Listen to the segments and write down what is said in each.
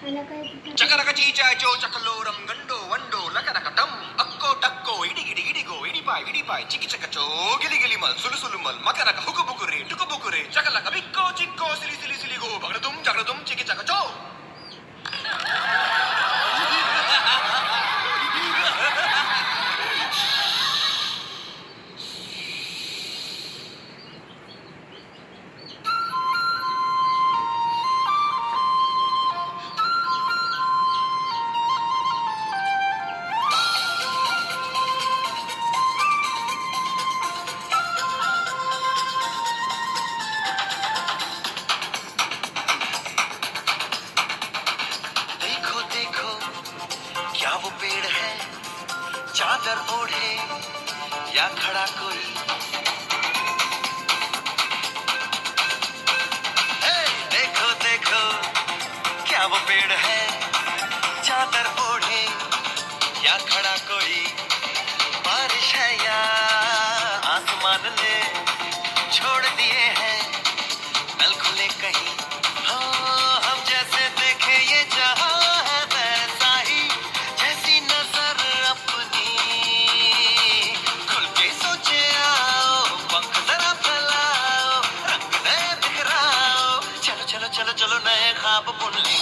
చకరక చీచాచో చకలోరం గండో వండో లకరకటం అక్కో టక్కో ఇడిగిడి ఇడిగో ఇడిపాయ్ ఇడిపాయ్ చికిచకచో గిలిగిలిమల్ సులుసులుమల్ మకరక హుకుబుకురే టుకుబుకురే చకలక బిక్కో చిక్కో సిలి సిలి సిలిగో బగడదుం జగడదుం చికిచకచో क्या वो पेड़ है चादर ओढ़े या खड़ा कोई देखो देखो क्या वो पेड़ है चादर ओढ़े या खड़ा कोई बारिश है या आसमान ने छोड़ दिए हैं नल खुले कहीं हाँ हम जैसे देखे ये जहां है वैसा ही जैसी नजर अपनी खुल के सोचे आओ पंख जरा फैलाओ रंग नए बिखराओ चलो चलो चलो चलो नए ख्वाब बुन लें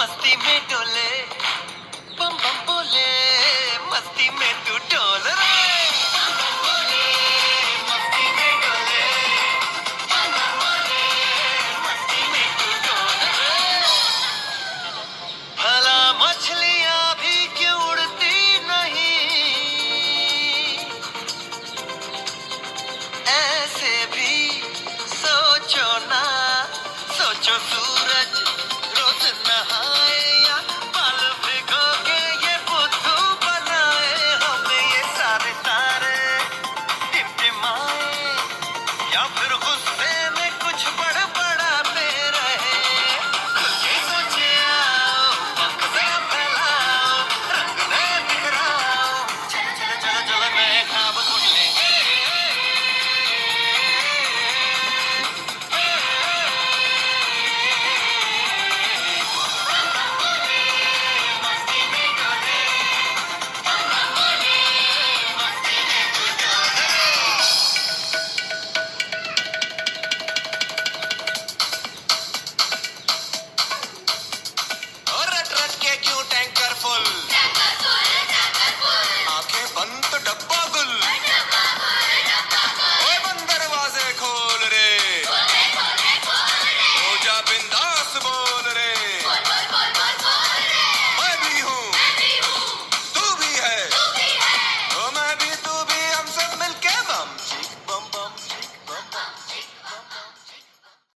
मस्ती में डोले बम बम बोले मस्ती में तू डोल रे मस्ती में डोले बम बम बोले मस्ती में तू डोल रे भला मछलियां भी क्यों उड़ती नहीं ऐसे भी सोचो ना सोचो